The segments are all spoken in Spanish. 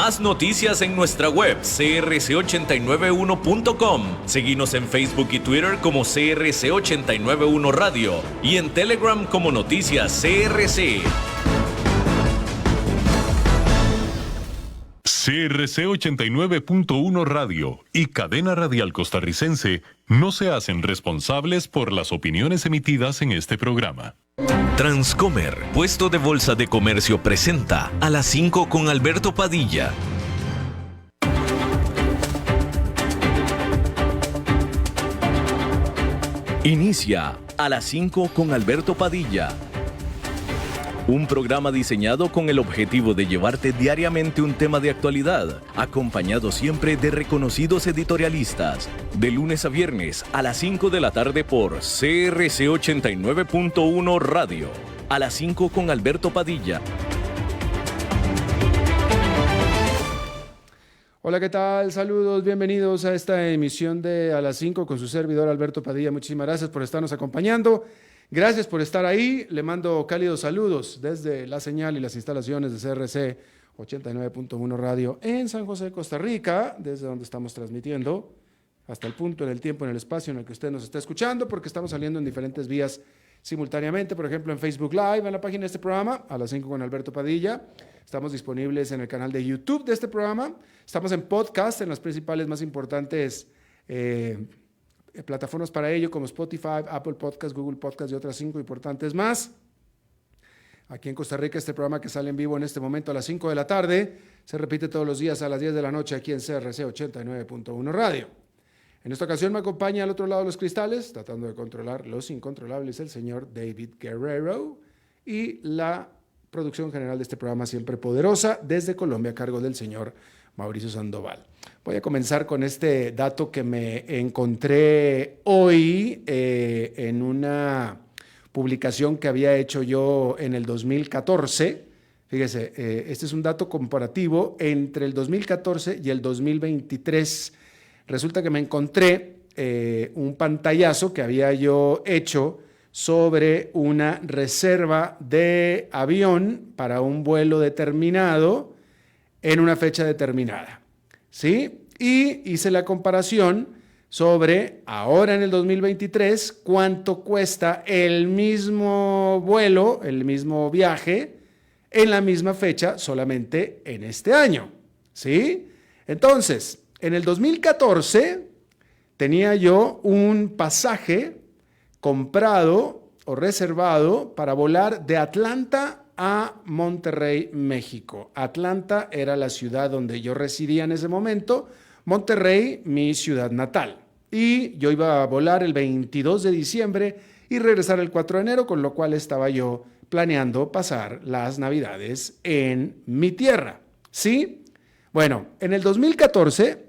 Más noticias en nuestra web crc891.com. Seguinos en Facebook y Twitter como CRC891 Radio y en Telegram como Noticias CRC. CRC 89.1 Radio y Cadena Radial Costarricense no se hacen responsables por las opiniones emitidas en este programa. Transcomer, puesto de bolsa de comercio, presenta A las 5 con Alberto Padilla. Inicia A las 5 con Alberto Padilla. Un programa diseñado con el objetivo de llevarte diariamente un tema de actualidad, acompañado siempre de reconocidos editorialistas. De lunes a viernes a las 5 de la tarde por CRC 89.1 Radio. A las 5 con Alberto Padilla. Hola, ¿qué tal? Saludos, bienvenidos a esta emisión de A las 5 con su servidor Alberto Padilla. Muchísimas gracias por estarnos acompañando. Gracias por estar ahí. Le mando cálidos saludos desde la señal y las instalaciones de CRC 89.1 Radio en San José, Costa Rica, desde donde estamos transmitiendo hasta el punto, en el tiempo, en el espacio en el que usted nos está escuchando, porque estamos saliendo en diferentes vías simultáneamente, por ejemplo en Facebook Live, en la página de este programa, A las 5 con Alberto Padilla. Estamos disponibles en el canal de YouTube de este programa. Estamos en podcast en las principales más importantes plataformas para ello, como Spotify, Apple Podcast, Google Podcast y otras 5 importantes más. Aquí en Costa Rica, este programa que sale en vivo en este momento a las 5 de la tarde, se repite todos los días a las 10 de la noche aquí en CRC 89.1 Radio. En esta ocasión me acompaña al otro lado de los cristales, tratando de controlar los incontrolables, el señor David Guerrero, y la producción general de este programa siempre poderosa desde Colombia, a cargo del señor Mauricio Sandoval. Voy a comenzar con este dato que me encontré hoy en una publicación que había hecho yo en el 2014. Fíjese, este es un dato comparativo entre el 2014 y el 2023. Resulta que me encontré un pantallazo que había yo hecho sobre una reserva de avión para un vuelo determinado en una fecha determinada, ¿sí? Y hice la comparación sobre ahora en el 2023 cuánto cuesta el mismo vuelo, el mismo viaje en la misma fecha solamente en este año, ¿sí? Entonces, en el 2014 tenía yo un pasaje comprado o reservado para volar de Atlanta a Monterrey, México. Atlanta era la ciudad donde yo residía en ese momento, Monterrey, mi ciudad natal. Y yo iba a volar el 22 de diciembre y regresar el 4 de enero, con lo cual estaba yo planeando pasar las Navidades en mi tierra, ¿sí? Bueno, en el 2014,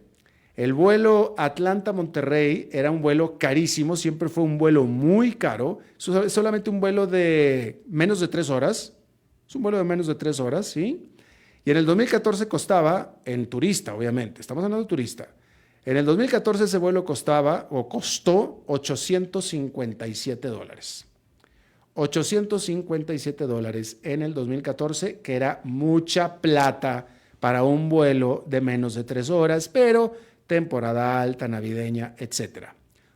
el vuelo Atlanta-Monterrey era un vuelo carísimo, siempre fue un vuelo muy caro, solamente un vuelo de menos de 3 horas, es un vuelo de menos de 3 horas, ¿sí? Y en el 2014 costaba, en turista, obviamente, estamos hablando de turista. En el 2014 ese vuelo costó $857. $857 en el 2014, que era mucha plata para un vuelo de menos de 3 horas, pero temporada alta, navideña, etc.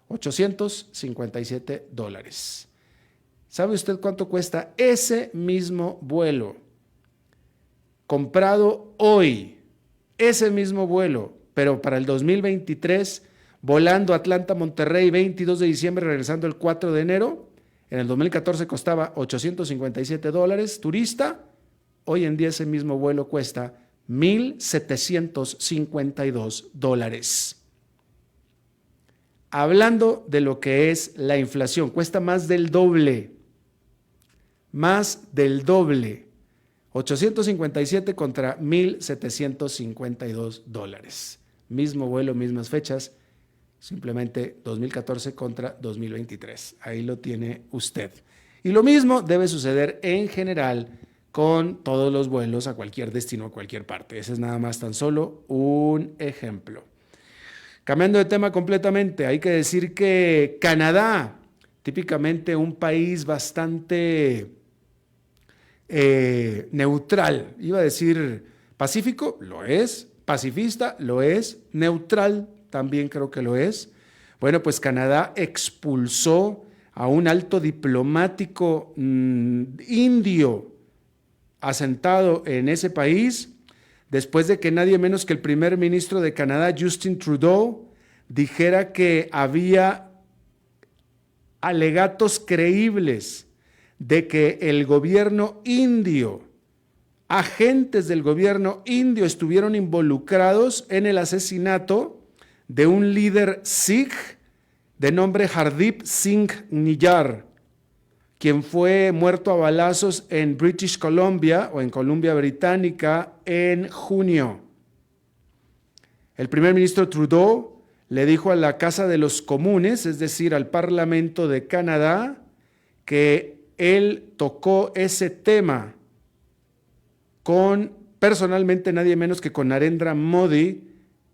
$857. ¿Sabe usted cuánto cuesta ese mismo vuelo? Comprado hoy, ese mismo vuelo, pero para el 2023, volando Atlanta-Monterrey, 22 de diciembre, regresando el 4 de enero. En el 2014 costaba $857, turista. Hoy en día ese mismo vuelo cuesta $1,752. Hablando de lo que es la inflación, cuesta más del doble. Más del doble. 857 contra $1,752. Mismo vuelo, mismas fechas, simplemente 2014 contra 2023. Ahí lo tiene usted. Y lo mismo debe suceder en general con todos los vuelos a cualquier destino, a cualquier parte. Ese es nada más tan solo un ejemplo. Cambiando de tema completamente, hay que decir que Canadá, típicamente un país bastante neutral, iba a decir Pacífico, lo es. Pacifista, lo es. Neutral, también creo que lo es. Bueno, pues Canadá expulsó a un alto diplomático indio asentado en ese país, después de que nadie menos que el primer ministro de Canadá, Justin Trudeau, dijera que había alegatos creíbles de que el gobierno indio, agentes del gobierno indio estuvieron involucrados en el asesinato de un líder sikh de nombre Hardeep Singh Niyar, quien fue muerto a balazos en British Columbia o en Columbia Británica en junio. El primer ministro Trudeau le dijo a la Casa de los Comunes, es decir, al Parlamento de Canadá, que él tocó ese tema con personalmente nadie menos que con Narendra Modi,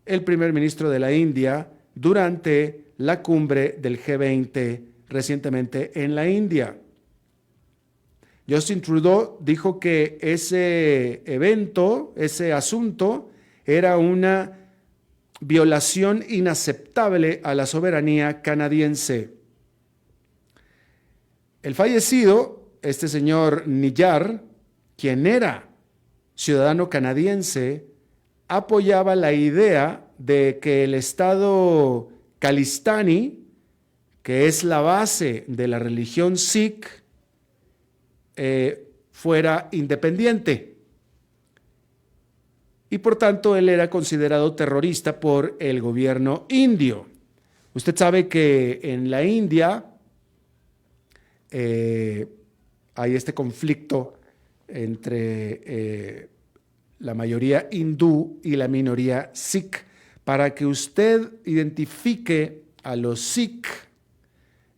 el primer ministro de la India, durante la cumbre del G20 recientemente en la India. Justin Trudeau dijo que ese evento, ese asunto, era una violación inaceptable a la soberanía canadiense. El fallecido, este señor Niyar, quien era ciudadano canadiense, apoyaba la idea de que el estado Khalistani, que es la base de la religión sikh, fuera independiente. Y por tanto él era considerado terrorista por el gobierno indio. Usted sabe que en la India hay este conflicto entre la mayoría hindú y la minoría sikh. Para que usted identifique a los sikh,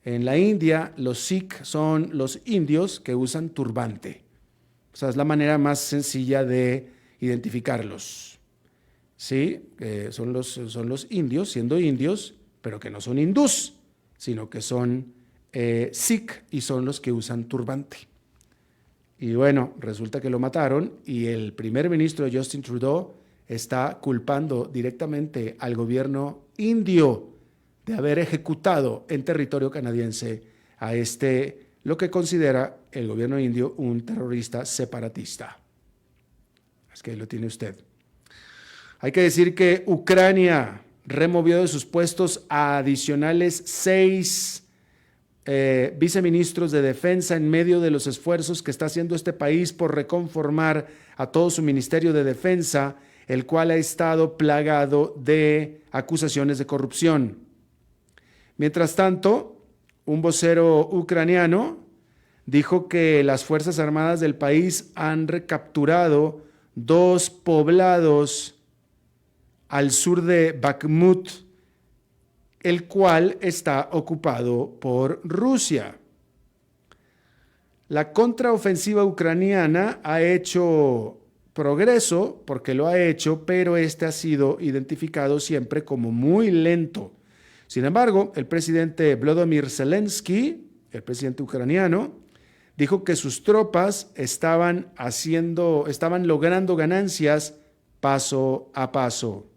en la India los sikh son los indios que usan turbante. O sea, es la manera más sencilla de identificarlos. ¿Sí? Son los indios, siendo indios, pero que no son hindús, sino que son sikh y son los que usan turbante. Y bueno, resulta que lo mataron y el primer ministro Justin Trudeau está culpando directamente al gobierno indio de haber ejecutado en territorio canadiense a lo que considera el gobierno indio un terrorista separatista. Es que ahí lo tiene usted. Hay que decir que Ucrania removió de sus puestos a adicionales 6 viceministros de defensa en medio de los esfuerzos que está haciendo este país por reconformar a todo su ministerio de defensa, el cual ha estado plagado de acusaciones de corrupción. Mientras tanto, un vocero ucraniano dijo que las Fuerzas Armadas del país han recapturado 2 poblados al sur de Bakhmut, el cual está ocupado por Rusia. La contraofensiva ucraniana ha hecho progreso, porque lo ha hecho, pero este ha sido identificado siempre como muy lento. Sin embargo, el presidente Volodymyr Zelensky, el presidente ucraniano, dijo que sus tropas estaban logrando ganancias paso a paso.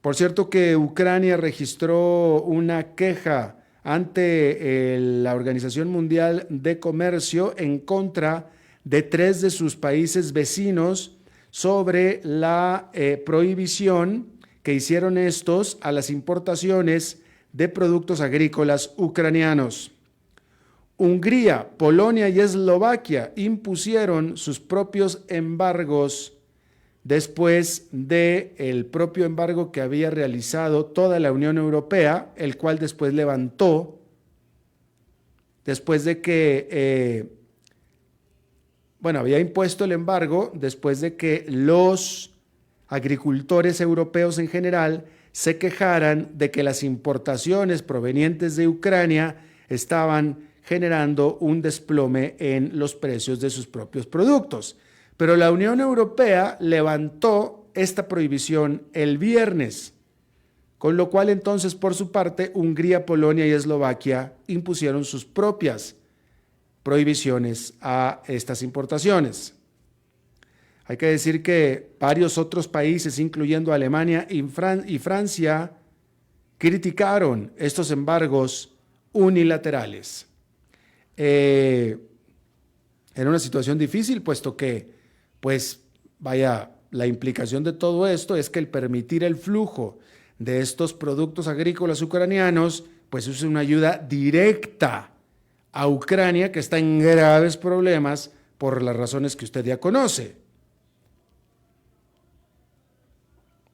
Por cierto que Ucrania registró una queja ante la Organización Mundial de Comercio en contra de 3 de sus países vecinos sobre la prohibición que hicieron estos a las importaciones de productos agrícolas ucranianos. Hungría, Polonia y Eslovaquia impusieron sus propios embargos después del propio embargo que había realizado toda la Unión Europea, el cual después levantó, después de que, había impuesto el embargo después de que los agricultores europeos en general se quejaran de que las importaciones provenientes de Ucrania estaban generando un desplome en los precios de sus propios productos. Pero la Unión Europea levantó esta prohibición el viernes, con lo cual entonces, por su parte, Hungría, Polonia y Eslovaquia impusieron sus propias prohibiciones a estas importaciones. Hay que decir que varios otros países, incluyendo Alemania y Francia, criticaron estos embargos unilaterales. Era una situación difícil, puesto que, la implicación de todo esto es que el permitir el flujo de estos productos agrícolas ucranianos, pues es una ayuda directa a Ucrania, que está en graves problemas por las razones que usted ya conoce.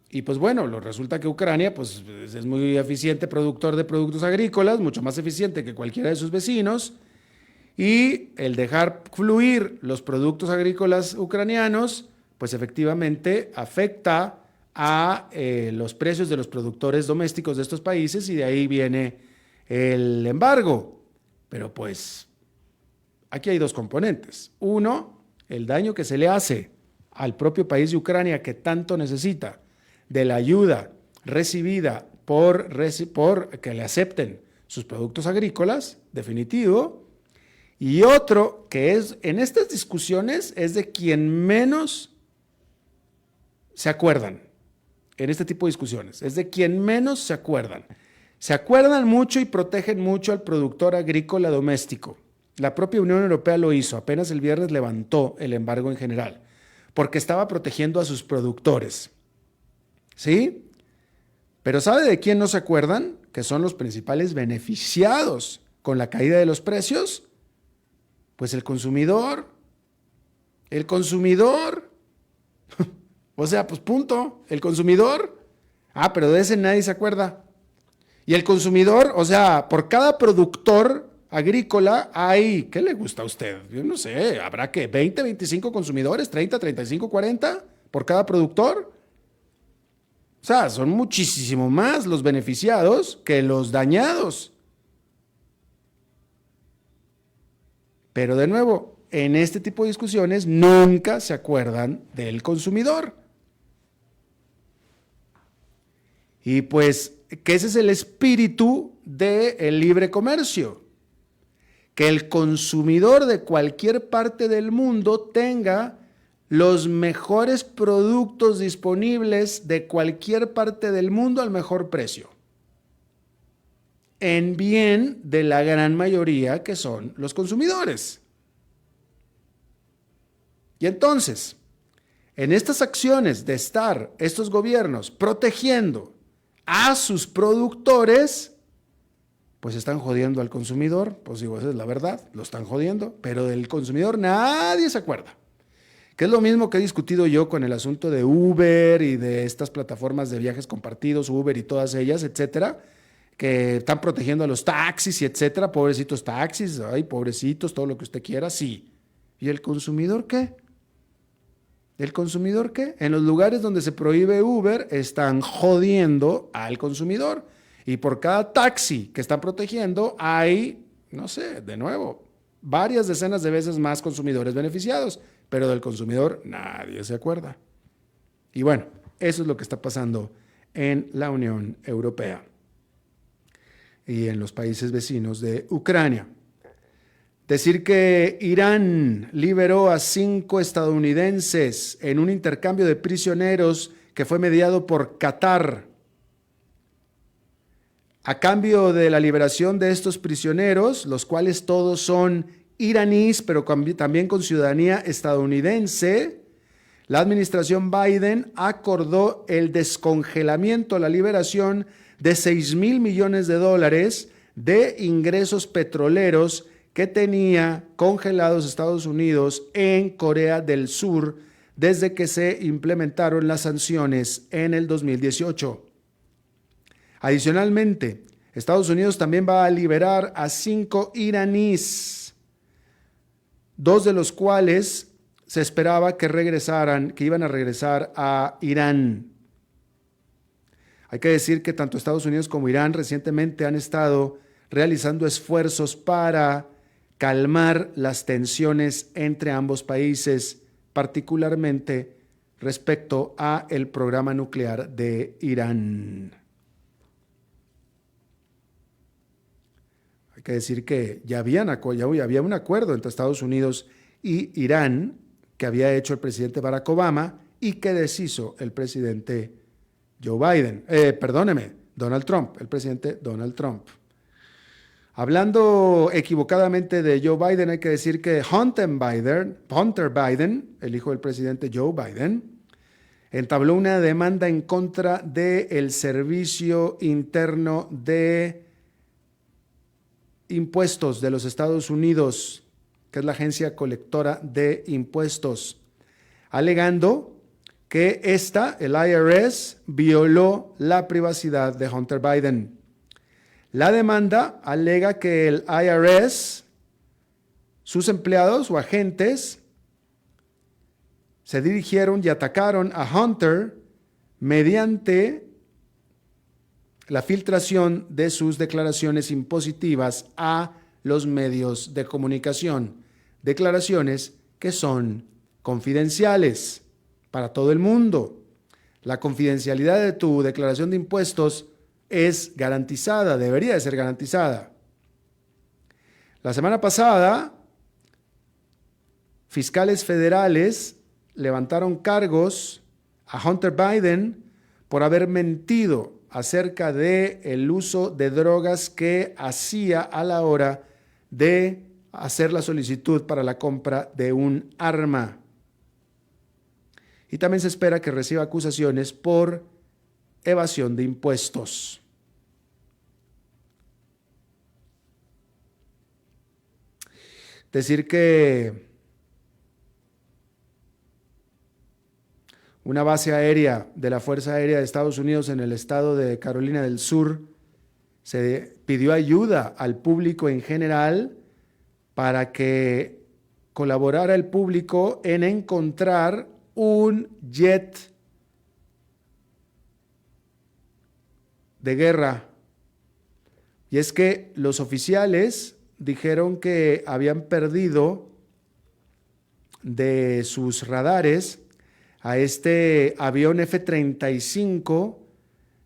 Y pues bueno, resulta que Ucrania pues, es muy eficiente productor de productos agrícolas, mucho más eficiente que cualquiera de sus vecinos, y el dejar fluir los productos agrícolas ucranianos, pues efectivamente afecta a los precios de los productores domésticos de estos países, y de ahí viene el embargo. Pero pues aquí hay dos componentes. Uno, el daño que se le hace al propio país de Ucrania, que tanto necesita de la ayuda recibida por que le acepten sus productos agrícolas, definitivo. Y otro, que es en estas discusiones, es de quien menos se acuerdan. En este tipo de discusiones, es de quien menos se acuerdan. Se acuerdan mucho y protegen mucho al productor agrícola doméstico. La propia Unión Europea lo hizo, apenas el viernes levantó el embargo en general, porque estaba protegiendo a sus productores. ¿Sí? Pero ¿sabe de quién no se acuerdan? Que son los principales beneficiados con la caída de los precios. Pues el consumidor. El consumidor. O sea, pues punto. El consumidor. Pero de ese nadie se acuerda. Y el consumidor, o sea, por cada productor agrícola hay, ¿qué le gusta a usted? Yo no sé, habrá que 20, 25 consumidores, 30, 35, 40 por cada productor. O sea, son muchísimo más los beneficiados que los dañados. Pero de nuevo, en este tipo de discusiones nunca se acuerdan del consumidor. Y pues que ese es el espíritu del libre comercio. Que el consumidor de cualquier parte del mundo tenga los mejores productos disponibles de cualquier parte del mundo al mejor precio, en bien de la gran mayoría que son los consumidores. Y entonces, en estas acciones de estar estos gobiernos protegiendo a sus productores, pues están jodiendo al consumidor. Pues digo, esa es la verdad, lo están jodiendo, pero del consumidor nadie se acuerda. Que es lo mismo que he discutido yo con el asunto de Uber y de estas plataformas de viajes compartidos, Uber y todas ellas, etcétera, que están protegiendo a los taxis y etcétera, pobrecitos taxis, ay, pobrecitos, todo lo que usted quiera, sí. ¿Y el consumidor qué? ¿El consumidor qué? En los lugares donde se prohíbe Uber están jodiendo al consumidor, y por cada taxi que están protegiendo hay, no sé, de nuevo, varias decenas de veces más consumidores beneficiados, pero del consumidor nadie se acuerda. Y bueno, eso es lo que está pasando en la Unión Europea y en los países vecinos de Ucrania. Decir que Irán liberó a 5 estadounidenses en un intercambio de prisioneros que fue mediado por Qatar. A cambio de la liberación de estos prisioneros, los cuales todos son iraníes, pero también con ciudadanía estadounidense, la administración Biden acordó el descongelamiento, la liberación de $6,000 millones de ingresos petroleros que tenía congelados Estados Unidos en Corea del Sur desde que se implementaron las sanciones en el 2018. Adicionalmente, Estados Unidos también va a liberar a 5 iraníes, 2 de los cuales se esperaba que iban a regresar a Irán. Hay que decir que tanto Estados Unidos como Irán recientemente han estado realizando esfuerzos para calmar las tensiones entre ambos países, particularmente respecto a el programa nuclear de Irán. Hay que decir que ya había un acuerdo entre Estados Unidos y Irán que había hecho el presidente Barack Obama y que deshizo el presidente Donald Trump, el presidente Donald Trump. Hablando equivocadamente de Joe Biden, hay que decir que Hunter Biden, el hijo del presidente Joe Biden, entabló una demanda en contra del Servicio Interno de Impuestos de los Estados Unidos, que es la agencia colectora de impuestos, alegando que el IRS, violó la privacidad de Hunter Biden. La demanda alega que el IRS, sus empleados o agentes, se dirigieron y atacaron a Hunter mediante la filtración de sus declaraciones impositivas a los medios de comunicación. Declaraciones que son confidenciales para todo el mundo. La confidencialidad de tu declaración de impuestos es garantizada, debería de ser garantizada. La semana pasada, fiscales federales levantaron cargos a Hunter Biden por haber mentido acerca del uso de drogas que hacía a la hora de hacer la solicitud para la compra de un arma. Y también se espera que reciba acusaciones por evasión de impuestos. Decir que una base aérea de la Fuerza Aérea de Estados Unidos en el estado de Carolina del Sur se pidió ayuda al público en general para que colaborara el público en encontrar un jet de guerra. Y es que los oficiales dijeron que habían perdido de sus radares a este avión F-35,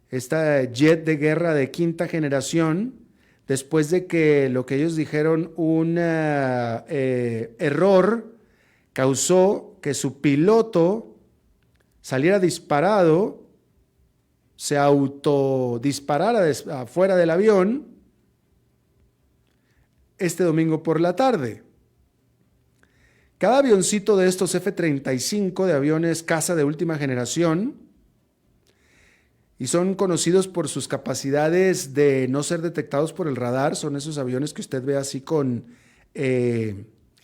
este jet de guerra de quinta generación, después de que lo que ellos dijeron un error causó que su piloto saliera disparado, se autodisparara afuera del avión este domingo por la tarde. Cada avioncito de estos F-35, de aviones caza de última generación, y son conocidos por sus capacidades de no ser detectados por el radar, son esos aviones que usted ve así con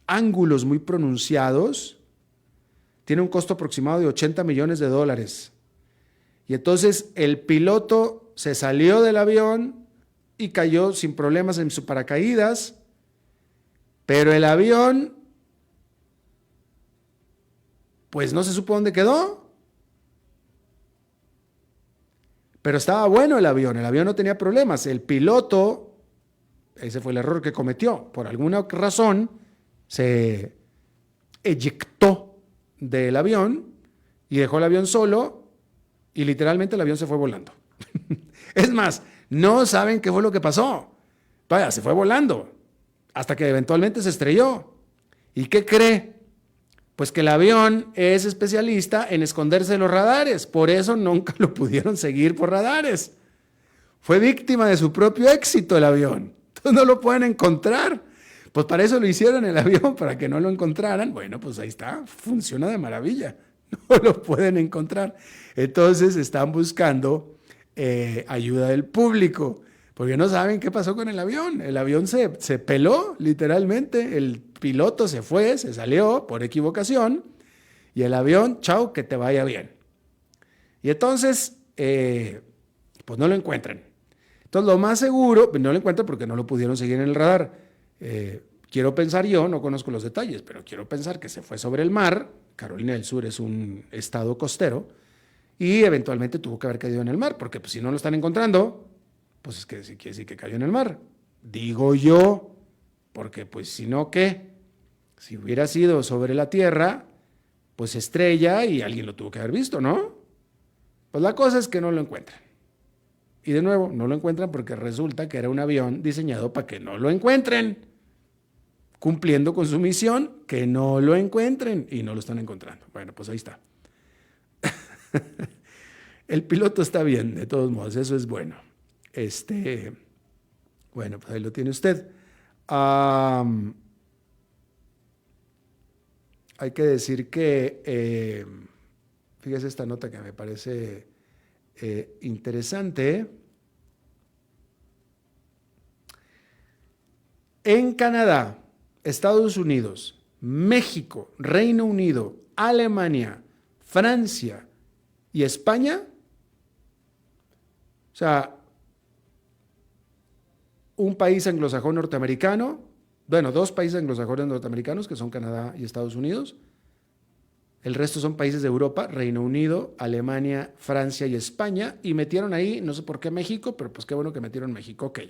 ángulos muy pronunciados, tiene un costo aproximado de $80 millones. Y entonces el piloto se salió del avión y cayó sin problemas en su paracaídas, pero el avión, pues no se supo dónde quedó. Pero estaba bueno el avión no tenía problemas. El piloto, ese fue el error que cometió, por alguna razón se eyectó del avión y dejó el avión solo y literalmente el avión se fue volando. Es más, no saben qué fue lo que pasó. Vaya, se fue volando hasta que eventualmente se estrelló. ¿Y qué cree? Pues que el avión es especialista en esconderse de los radares, por eso nunca lo pudieron seguir por radares. Fue víctima de su propio éxito el avión, entonces no lo pueden encontrar. Pues para eso lo hicieron el avión, para que no lo encontraran. Bueno, pues ahí está, funciona de maravilla, no lo pueden encontrar. Entonces están buscando ayuda del público, porque no saben qué pasó con el avión. El avión se peló, literalmente. El piloto se fue, se salió por equivocación, y el avión, chao, que te vaya bien. Y entonces, pues no lo encuentran. Entonces, lo más seguro, no lo encuentran porque no lo pudieron seguir en el radar. Quiero pensar yo, no conozco los detalles, pero quiero pensar que se fue sobre el mar. Carolina del Sur es un estado costero, y eventualmente tuvo que haber caído en el mar, porque pues, si no lo están encontrando, pues es que sí quiere decir que cayó en el mar. Digo yo, porque pues si no, ¿qué? Si hubiera sido sobre la tierra, pues se estrella y alguien lo tuvo que haber visto, ¿no? Pues la cosa es que no lo encuentran. Y de nuevo, no lo encuentran porque resulta que era un avión diseñado para que no lo encuentren. cumpliendo con su misión, que no lo encuentren, y no lo están encontrando. Bueno, pues ahí está. El piloto está bien, de todos modos, eso es bueno. Bueno, pues ahí lo tiene usted. Hay que decir que, fíjese esta nota que me parece interesante. En Canadá, Estados Unidos, México, Reino Unido, Alemania, Francia y España, o sea, un país anglosajón norteamericano, bueno, dos países anglosajones norteamericanos que son Canadá y Estados Unidos. El resto son países de Europa, Reino Unido, Alemania, Francia y España. Y metieron ahí, no sé por qué México, pero pues qué bueno que metieron México. Ok.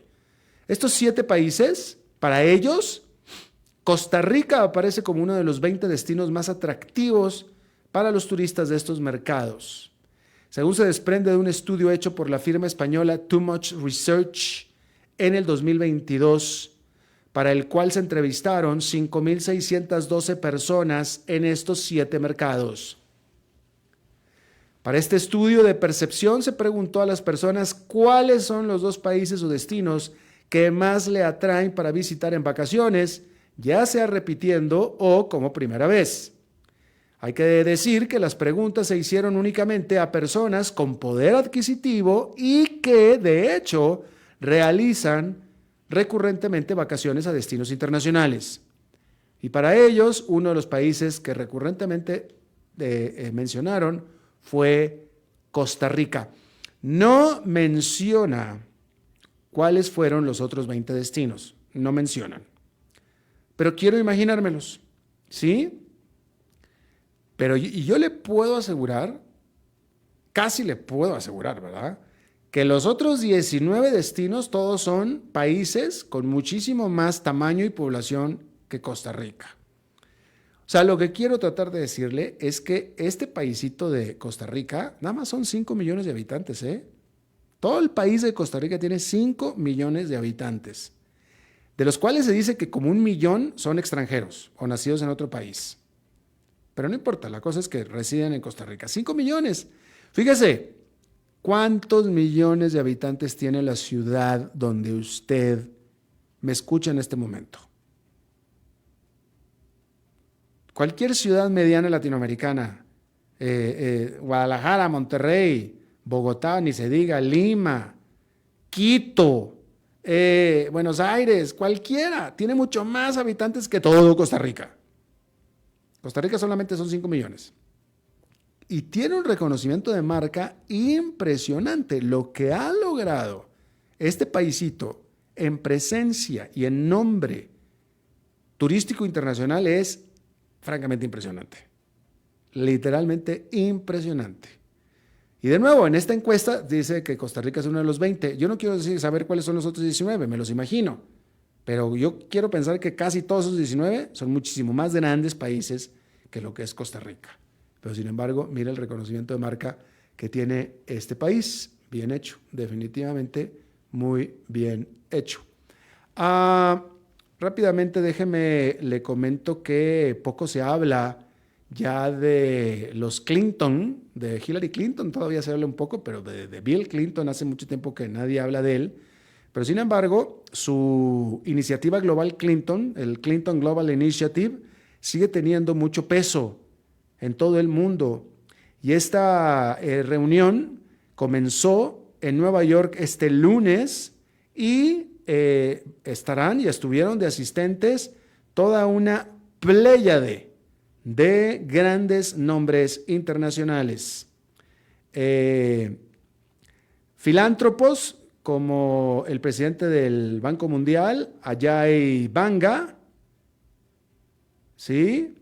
Estos 7 países, para ellos, Costa Rica aparece como uno de los 20 destinos más atractivos para los turistas de estos mercados. Según se desprende de un estudio hecho por la firma española Too Much Research en el 2022, para el cual se entrevistaron 5,612 personas en estos 7 mercados. Para este estudio de percepción se preguntó a las personas cuáles son los 2 países o destinos que más le atraen para visitar en vacaciones, ya sea repitiendo o como primera vez. Hay que decir que las preguntas se hicieron únicamente a personas con poder adquisitivo y que, de hecho, realizan recurrentemente vacaciones a destinos internacionales. Y para ellos, uno de los países que recurrentemente mencionaron fue Costa Rica. No menciona cuáles fueron los otros 20 destinos, no mencionan. Pero quiero imaginármelos, ¿sí? Pero yo le puedo asegurar, casi le puedo asegurar, ¿verdad?, que los otros 19 destinos todos son países con muchísimo más tamaño y población que Costa Rica. O sea, lo que quiero tratar de decirle es que este paísito de Costa Rica nada más son 5 millones de habitantes, ¿eh? Todo el país de Costa Rica tiene 5 millones de habitantes, de los cuales se dice que como 1 millón son extranjeros o nacidos en otro país. Pero no importa, la cosa es que residen en Costa Rica. 5 millones. Fíjese, ¿cuántos millones de habitantes tiene la ciudad donde usted me escucha en este momento? Cualquier ciudad mediana latinoamericana, Guadalajara, Monterrey, Bogotá, ni se diga, Lima, Quito, Buenos Aires, cualquiera, tiene mucho más habitantes que todo Costa Rica. Costa Rica solamente son 5 millones. Y tiene un reconocimiento de marca impresionante. Lo que ha logrado este paisito en presencia y en nombre turístico internacional es francamente impresionante. Literalmente impresionante. Y de nuevo, en esta encuesta dice que Costa Rica es uno de los 20. Yo no quiero saber cuáles son los otros 19, me los imagino. Pero yo quiero pensar que casi todos esos 19 son muchísimo más grandes países que lo que es Costa Rica. Pero sin embargo, mira el reconocimiento de marca que tiene este país. Bien hecho, definitivamente muy bien hecho. Rápidamente déjeme, le comento que poco se habla ya de los Clinton, de Hillary Clinton todavía se habla un poco, pero de Bill Clinton hace mucho tiempo que nadie habla de él. Pero sin embargo, su iniciativa global Clinton, el Clinton Global Initiative, sigue teniendo mucho peso en todo el mundo. Y esta reunión comenzó en Nueva York este lunes y estarán y estuvieron de asistentes toda una pléyade de grandes nombres internacionales. Filántropos como el presidente del Banco Mundial, Ajay Banga, ¿sí?,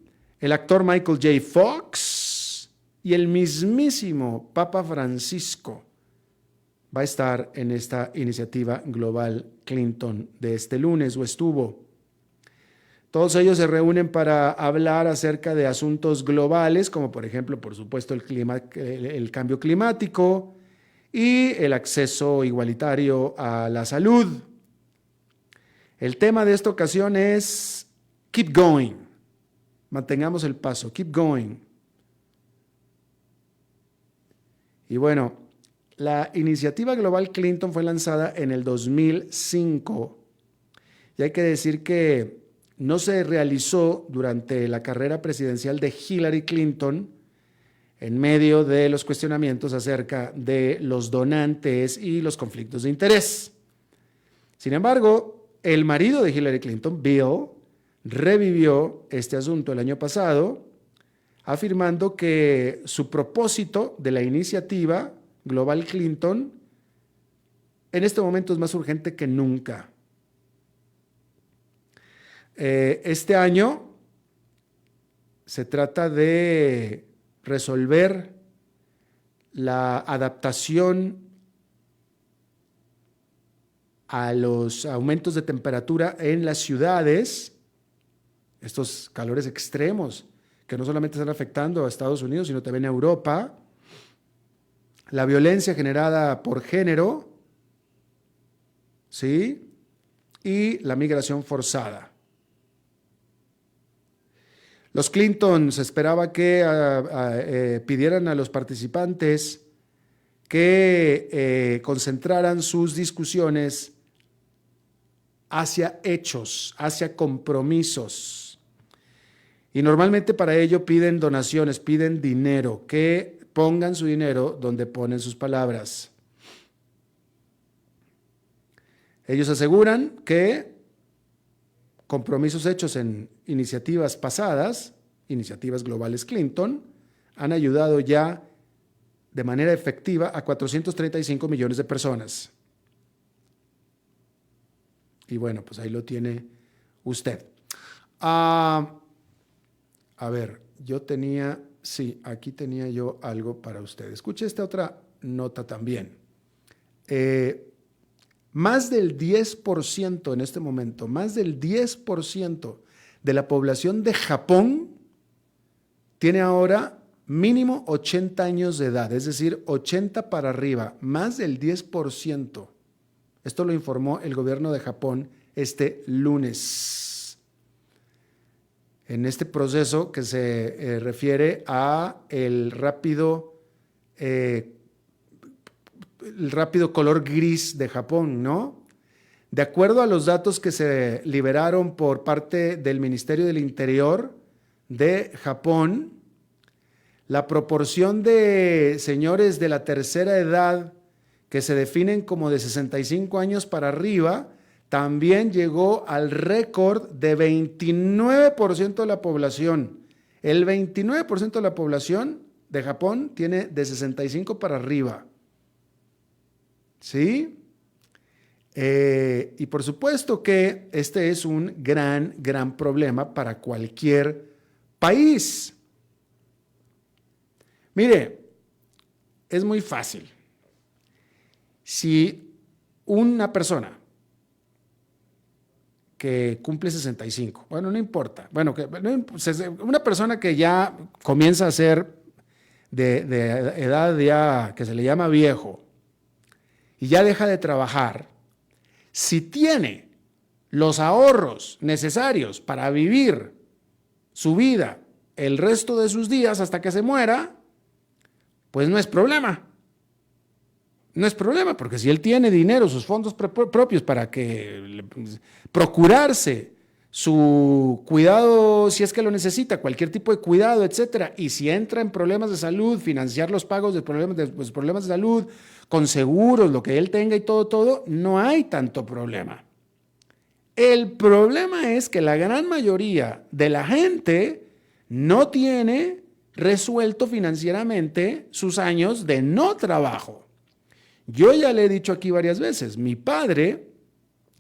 el actor Michael J. Fox y el mismísimo Papa Francisco va a estar en esta iniciativa global Clinton de este lunes, o estuvo. Todos ellos se reúnen para hablar acerca de asuntos globales, como por ejemplo, por supuesto, el cambio climático y el acceso igualitario a la salud. El tema de esta ocasión es Keep going. Mantengamos el paso. Keep going. Y bueno, la iniciativa Global Clinton fue lanzada en el 2005 y hay que decir que no se realizó durante la carrera presidencial de Hillary Clinton en medio de los cuestionamientos acerca de los donantes y los conflictos de interés. Sin embargo, el marido de Hillary Clinton, Bill, revivió este asunto el año pasado, afirmando que su propósito de la iniciativa Global Clinton en este momento es más urgente que nunca. Este año se trata de resolver la adaptación a los aumentos de temperatura en las ciudades, estos calores extremos que no solamente están afectando a Estados Unidos, sino también a Europa, la violencia generada por género, ¿sí? Y la migración forzada. Los Clinton se esperaba que pidieran a los participantes que concentraran sus discusiones hacia hechos, hacia compromisos. Y normalmente para ello piden donaciones, piden dinero, que pongan su dinero donde ponen sus palabras. Ellos aseguran que compromisos hechos en iniciativas pasadas, iniciativas globales Clinton, han ayudado ya de manera efectiva a 435 millones de personas. Y bueno, pues ahí lo tiene usted. A ver, aquí tenía yo algo para usted. Escuche esta otra nota también. Más del 10% en este momento, más del 10% de la población de Japón tiene ahora mínimo 80 años de edad, es decir, 80 para arriba, más del 10%. Esto lo informó el gobierno de Japón este lunes. En este proceso que se refiere a el rápido color gris de Japón, ¿no? De acuerdo a los datos que se liberaron por parte del Ministerio del Interior de Japón, la proporción de señores de la tercera edad que se definen como de 65 años para arriba también llegó al récord de 29% de la población. El 29% de la población de Japón tiene de 65 para arriba. ¿Sí? Y por supuesto que este es un gran problema para cualquier país. Mire, es muy fácil. Si una persona que cumple 65, bueno, no importa, una persona que ya comienza a ser de edad ya que se le llama viejo y ya deja de trabajar, si tiene los ahorros necesarios para vivir su vida el resto de sus días hasta que se muera, pues no es problema. No es problema, porque si él tiene dinero, sus fondos propios para procurarse su cuidado, si es que lo necesita, cualquier tipo de cuidado, etcétera, y si entra en problemas de salud, financiar los pagos de problemas de salud, con seguros, lo que él tenga y todo, no hay tanto problema. El problema es que la gran mayoría de la gente no tiene resuelto financieramente sus años de no trabajo. Yo ya le he dicho aquí varias veces, mi padre,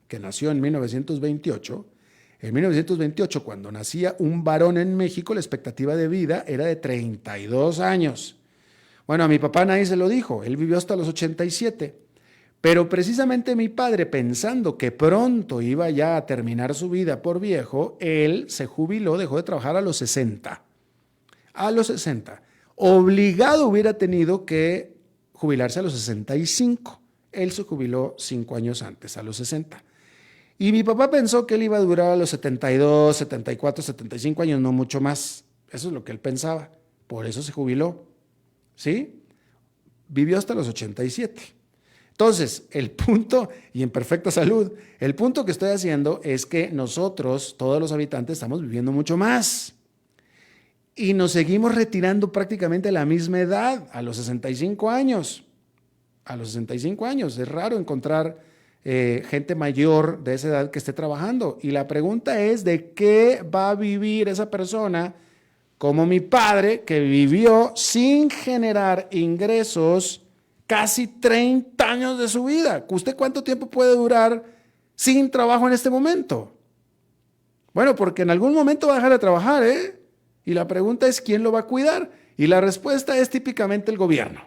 que nació en 1928, cuando nacía un varón en México, la expectativa de vida era de 32 años. Bueno, a mi papá nadie se lo dijo, él vivió hasta los 87, pero precisamente mi padre, pensando que pronto iba ya a terminar su vida por viejo, él se jubiló, dejó de trabajar a los 60. A los 60. Obligado hubiera tenido que jubilarse a los 65. Él se jubiló 5 años antes, a los 60. Y mi papá pensó que él iba a durar a los 72, 74, 75 años, no mucho más. Eso es lo que él pensaba. Por eso se jubiló. ¿Sí? Vivió hasta los 87. Entonces, el punto, y en perfecta salud, el punto que estoy haciendo es que nosotros, todos los habitantes, estamos viviendo mucho más. Y nos seguimos retirando prácticamente a la misma edad, a los 65 años. A los 65 años. Es raro encontrar gente mayor de esa edad que esté trabajando. Y la pregunta es, ¿de qué va a vivir esa persona como mi padre, que vivió sin generar ingresos casi 30 años de su vida? ¿Usted cuánto tiempo puede durar sin trabajo en este momento? Bueno, porque en algún momento va a dejar de trabajar, ¿eh? Y la pregunta es, ¿quién lo va a cuidar? Y la respuesta es típicamente el gobierno,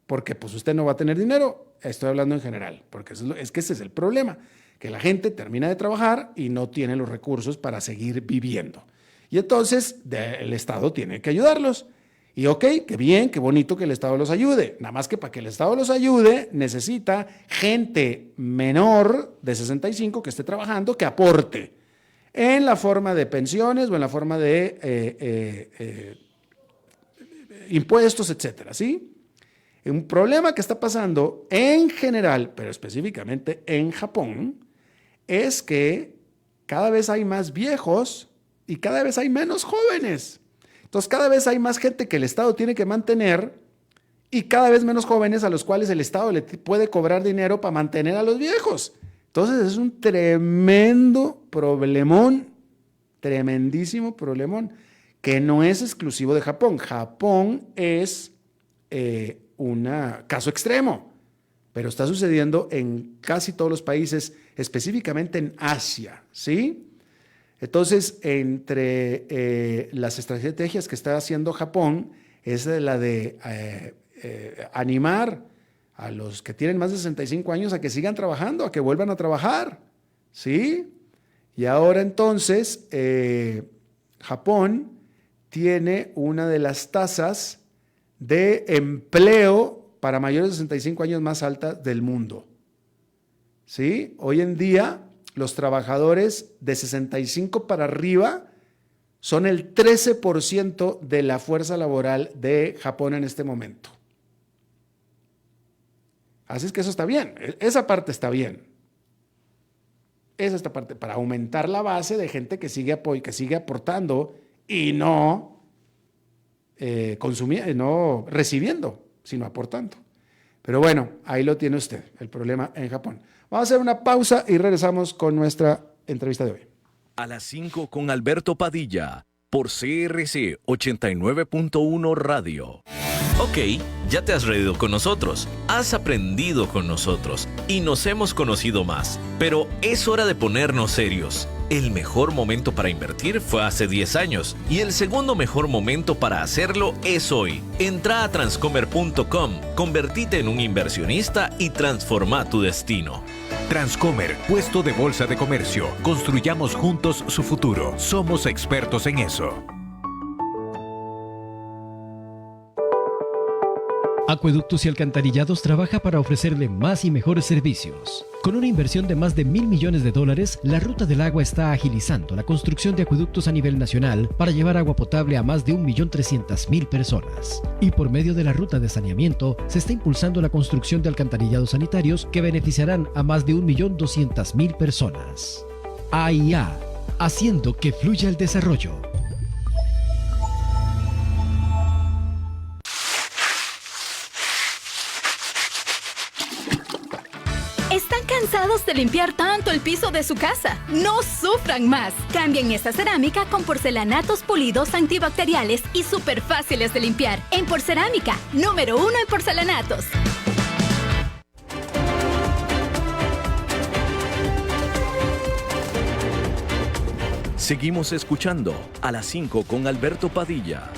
porque pues usted no va a tener dinero. Estoy hablando en general, porque es que ese es el problema, que la gente termina de trabajar y no tiene los recursos para seguir viviendo. Y entonces el Estado tiene que ayudarlos. Y ok, qué bien, qué bonito que el Estado los ayude. Nada más que para que el Estado los ayude, necesita gente menor de 65 que esté trabajando, que aporte en la forma de pensiones o en la forma de impuestos, etcétera, ¿sí? Un problema que está pasando en general, pero específicamente en Japón, es que cada vez hay más viejos y cada vez hay menos jóvenes. Entonces, cada vez hay más gente que el Estado tiene que mantener y cada vez menos jóvenes a los cuales el Estado le puede cobrar dinero para mantener a los viejos. Entonces, es un tremendo problemón, tremendísimo problemón, que no es exclusivo de Japón. Japón es un caso extremo, pero está sucediendo en casi todos los países, específicamente en Asia, ¿sí? Entonces, entre las estrategias que está haciendo Japón es la de animar a los que tienen más de 65 años a que sigan trabajando, a que vuelvan a trabajar, ¿sí? Y ahora entonces, Japón tiene una de las tasas de empleo para mayores de 65 años más altas del mundo, ¿sí? Hoy en día, los trabajadores de 65 para arriba son el 13% de la fuerza laboral de Japón en este momento. Así es que eso está bien, esa parte está bien. Es esta parte para aumentar la base de gente que sigue aportando y no consumiendo, no recibiendo, sino aportando. Pero bueno, ahí lo tiene usted, el problema en Japón. Vamos a hacer una pausa y regresamos con nuestra entrevista de hoy. A las 5 con Alberto Padilla, por CRC 89.1 Radio. Ok, ya te has reído con nosotros, has aprendido con nosotros y nos hemos conocido más. Pero es hora de ponernos serios. El mejor momento para invertir fue hace 10 años y el segundo mejor momento para hacerlo es hoy. Entra a transcomer.com, convertite en un inversionista y transforma tu destino. Transcomer, puesto de bolsa de comercio. Construyamos juntos su futuro. Somos expertos en eso. Acueductos y Alcantarillados trabaja para ofrecerle más y mejores servicios. Con una inversión de más de $1,000 millones, la Ruta del Agua está agilizando la construcción de acueductos a nivel nacional para llevar agua potable a más de 1.300.000 personas. Y por medio de la ruta de saneamiento, se está impulsando la construcción de alcantarillados sanitarios que beneficiarán a más de 1.200.000 personas. AIA, haciendo que fluya el desarrollo. ¿Están cansados de limpiar tanto el piso de su casa? ¡No sufran más! Cambien esta cerámica con porcelanatos pulidos antibacteriales y súper fáciles de limpiar. En Porcerámica, número 1 en porcelanatos. Seguimos escuchando a las 5 con Alberto Padilla.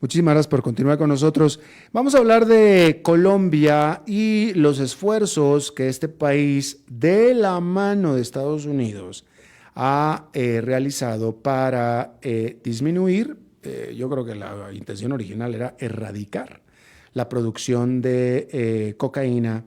Muchísimas gracias por continuar con nosotros. Vamos a hablar de Colombia y los esfuerzos que este país, de la mano de Estados Unidos, ha realizado para disminuir, yo creo que la intención original era erradicar la producción de cocaína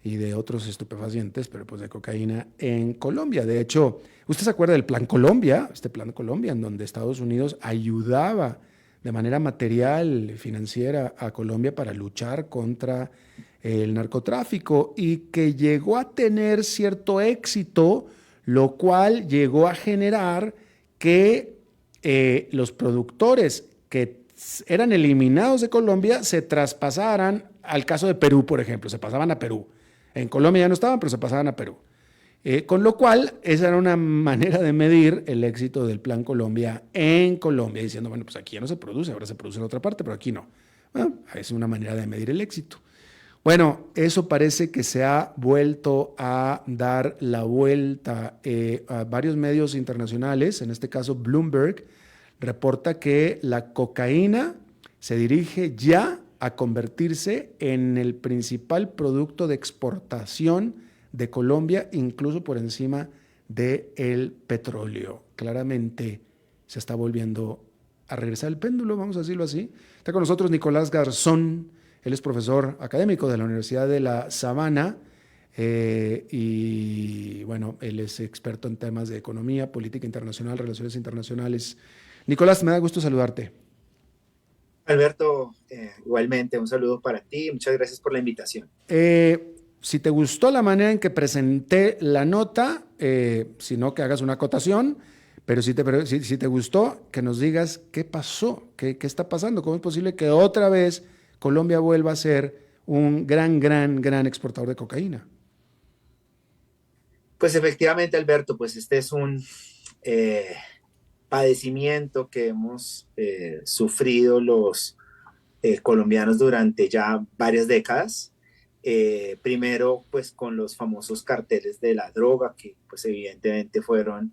y de otros estupefacientes, pero pues de cocaína en Colombia. De hecho, ¿usted se acuerda del Plan Colombia? Este Plan Colombia, en donde Estados Unidos ayudaba de manera material, financiera a Colombia para luchar contra el narcotráfico y que llegó a tener cierto éxito, lo cual llegó a generar que los productores que eran eliminados de Colombia se traspasaran al caso de Perú, por ejemplo, se pasaban a Perú. En Colombia ya no estaban, pero se pasaban a Perú. Con lo cual, esa era una manera de medir el éxito del Plan Colombia en Colombia, diciendo, bueno, pues aquí ya no se produce, ahora se produce en otra parte, pero aquí no. Bueno, es una manera de medir el éxito. Bueno, eso parece que se ha vuelto a dar la vuelta. A varios medios internacionales, en este caso Bloomberg, reporta que la cocaína se dirige ya a convertirse en el principal producto de exportación de Colombia, incluso por encima del petróleo. Claramente se está volviendo a regresar el péndulo, vamos a decirlo así. Está con nosotros Nicolás Garzón, él es profesor académico de la Universidad de La Sabana y bueno, él es experto en temas de economía, política internacional, relaciones internacionales. Nicolás, me da gusto saludarte. Alberto, igualmente un saludo para ti, muchas gracias por la invitación. Si te gustó la manera en que presenté la nota, si no que hagas una acotación, pero si te gustó, que nos digas qué pasó, qué está pasando, cómo es posible que otra vez Colombia vuelva a ser un gran exportador de cocaína. Pues efectivamente, Alberto, pues este es un padecimiento que hemos sufrido los colombianos durante ya varias décadas. Primero, pues con los famosos carteles de la droga, que pues evidentemente fueron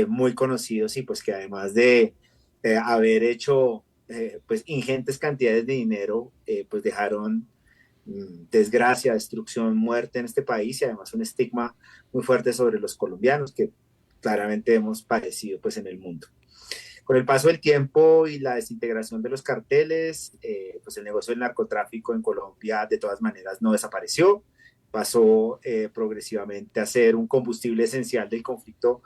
muy conocidos y pues que además de haber hecho pues ingentes cantidades de dinero, pues dejaron desgracia, destrucción, muerte en este país y además un estigma muy fuerte sobre los colombianos que claramente hemos padecido pues en el mundo. Con el paso del tiempo y la desintegración de los carteles, pues el negocio del narcotráfico en Colombia de todas maneras no desapareció, pasó progresivamente a ser un combustible esencial del conflicto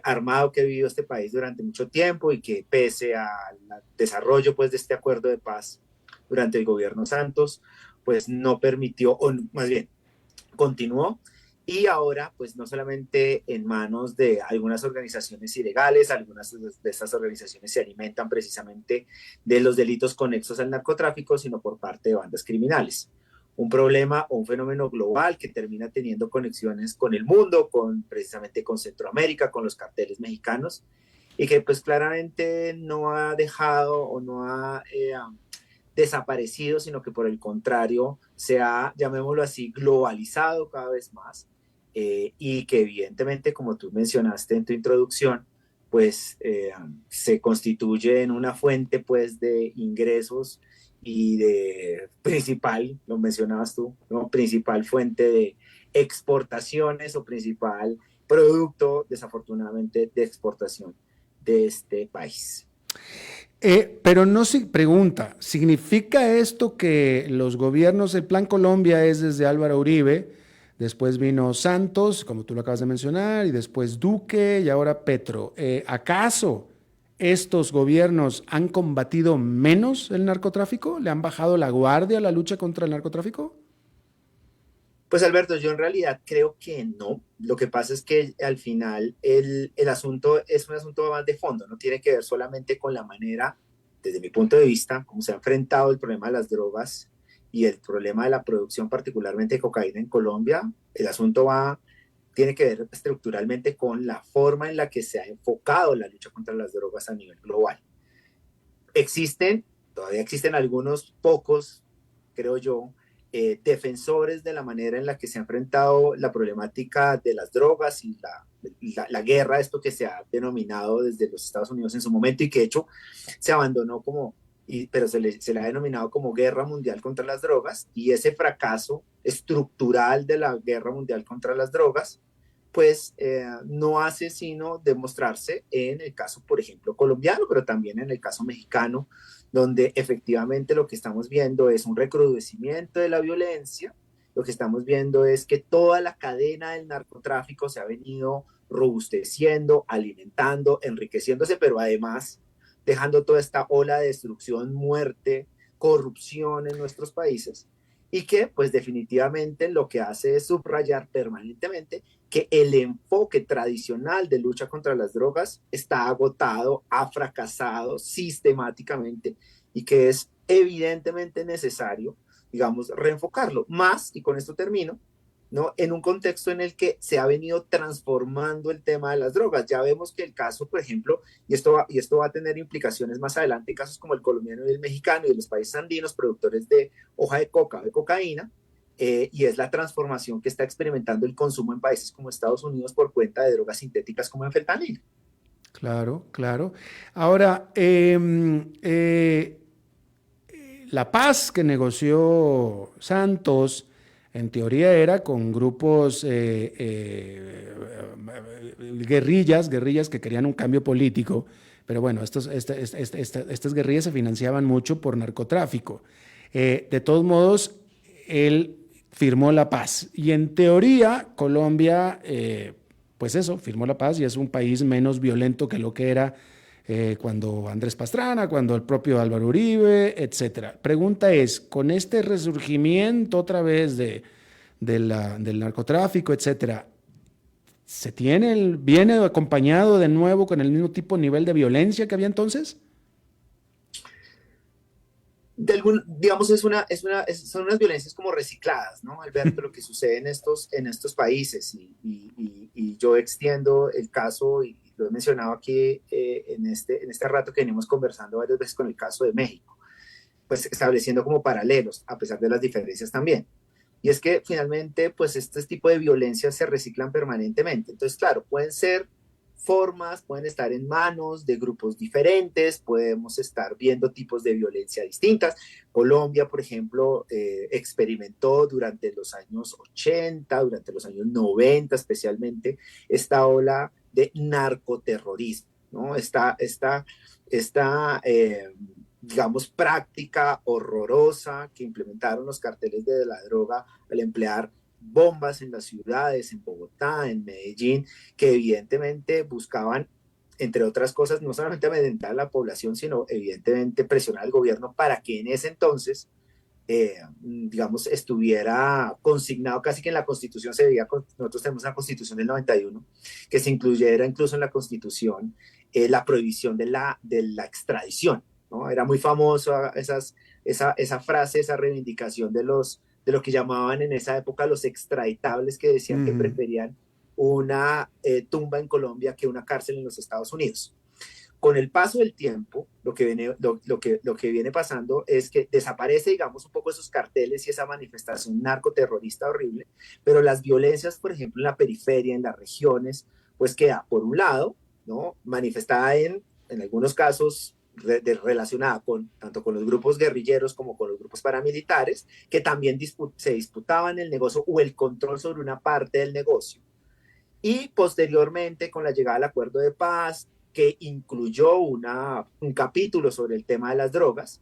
armado que ha vivido este país durante mucho tiempo y que pese al desarrollo pues de este acuerdo de paz durante el gobierno Santos, pues no permitió, o más bien continuó. Y ahora, pues no solamente en manos de algunas organizaciones ilegales, algunas de estas organizaciones se alimentan precisamente de los delitos conexos al narcotráfico, sino por parte de bandas criminales. Un problema o un fenómeno global que termina teniendo conexiones con el mundo, precisamente con Centroamérica, con los carteles mexicanos, y que pues claramente no ha dejado o no ha desaparecido, sino que por el contrario se ha, llamémoslo así, globalizado cada vez más. Y que evidentemente, como tú mencionaste en tu introducción, pues se constituye en una fuente pues de ingresos y de principal, lo mencionabas tú, ¿no? Principal fuente de exportaciones o principal producto, desafortunadamente, de exportación de este país. Pero no se pregunta, ¿significa esto que los gobiernos, el Plan Colombia es desde Álvaro Uribe? Después vino Santos, como tú lo acabas de mencionar, y después Duque y ahora Petro. ¿Acaso estos gobiernos han combatido menos el narcotráfico? ¿Le han bajado la guardia a la lucha contra el narcotráfico? Pues Alberto, yo en realidad creo que no. Lo que pasa es que al final el asunto es un asunto más de fondo, no tiene que ver solamente con la manera, desde mi punto de vista, cómo se ha enfrentado el problema de las drogas y el problema de la producción, particularmente de cocaína en Colombia. El asunto tiene que ver estructuralmente con la forma en la que se ha enfocado la lucha contra las drogas a nivel global. Todavía existen algunos pocos, creo yo, defensores de la manera en la que se ha enfrentado la problemática de las drogas y la guerra, esto que se ha denominado desde los Estados Unidos en su momento y que de hecho se abandonó pero se le ha denominado como guerra mundial contra las drogas, y ese fracaso estructural de la guerra mundial contra las drogas pues no hace sino demostrarse en el caso, por ejemplo, colombiano, pero también en el caso mexicano, donde efectivamente lo que estamos viendo es un recrudecimiento de la violencia, lo que estamos viendo es que toda la cadena del narcotráfico se ha venido robusteciendo, alimentando, enriqueciéndose, pero además dejando toda esta ola de destrucción, muerte, corrupción en nuestros países, y que pues definitivamente lo que hace es subrayar permanentemente que el enfoque tradicional de lucha contra las drogas está agotado, ha fracasado sistemáticamente, y que es evidentemente necesario, digamos, reenfocarlo más, y con esto termino, ¿no? En un contexto en el que se ha venido transformando el tema de las drogas. Ya vemos que el caso, por ejemplo, y esto va a tener implicaciones más adelante, casos como el colombiano y el mexicano y de los países andinos, productores de hoja de coca o de cocaína, y es la transformación que está experimentando el consumo en países como Estados Unidos por cuenta de drogas sintéticas como el fentanilo. Claro, claro. Ahora, la paz que negoció Santos, en teoría era con grupos guerrillas que querían un cambio político, pero bueno, estas guerrillas se financiaban mucho por narcotráfico. De todos modos, él firmó la paz y en teoría Colombia, pues eso, firmó la paz y es un país menos violento que lo que era cuando Andrés Pastrana, cuando el propio Álvaro Uribe, etcétera. Pregunta es, con este resurgimiento otra vez del narcotráfico, etcétera, viene acompañado de nuevo con el mismo nivel de violencia que había entonces? Digamos, son unas violencias como recicladas, ¿no, Alberto? Lo que sucede en estos países, y yo extiendo el caso, y lo he mencionado aquí en este rato que venimos conversando varias veces con el caso de México, pues estableciendo como paralelos, a pesar de las diferencias también. Y es que finalmente, pues este tipo de violencias se reciclan permanentemente. Entonces, claro, pueden ser formas, pueden estar en manos de grupos diferentes, podemos estar viendo tipos de violencia distintas. Colombia, por ejemplo, experimentó durante los años 80, durante los años 90 especialmente, esta ola de narcoterrorismo, ¿no? Digamos, práctica horrorosa que implementaron los carteles de la droga al emplear bombas en las ciudades, en Bogotá, en Medellín, que evidentemente buscaban, entre otras cosas, no solamente amedrentar a la población, sino evidentemente presionar al gobierno para que en ese entonces, digamos, estuviera consignado casi que en la Constitución. Nosotros tenemos una Constitución del 91, que se incluyera incluso en la Constitución la prohibición de la extradición, ¿no? Era muy famoso esa frase, esa reivindicación de lo que llamaban en esa época los extraditables, que decían que preferían una tumba en Colombia que una cárcel en los Estados Unidos. Con el paso del tiempo, lo que viene pasando es que desaparece, digamos, un poco esos carteles y esa manifestación narcoterrorista horrible, pero las violencias, por ejemplo, en la periferia, en las regiones, pues queda, por un lado, ¿no?, manifestada en algunos casos relacionada tanto con los grupos guerrilleros como con los grupos paramilitares, que también se disputaban el negocio o el control sobre una parte del negocio. Y posteriormente, con la llegada al acuerdo de paz, que incluyó un capítulo sobre el tema de las drogas,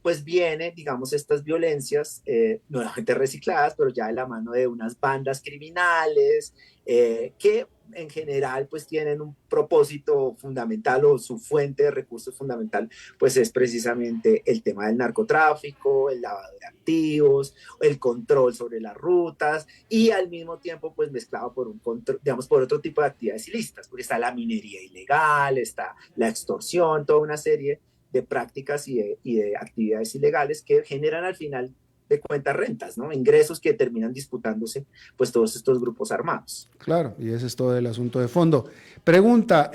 pues viene, digamos, estas violencias nuevamente recicladas, pero ya de la mano de unas bandas criminales que en general pues tienen un propósito fundamental, o su fuente de recursos fundamental pues es precisamente el tema del narcotráfico, el lavado de activos, el control sobre las rutas, y al mismo tiempo pues mezclado por por otro tipo de actividades ilícitas, porque está la minería ilegal, está la extorsión, toda una serie de prácticas y de actividades ilegales que generan al final de cuentas rentas, ¿no? Ingresos que terminan disputándose pues todos estos grupos armados. Claro, y ese es todo el asunto de fondo. Pregunta,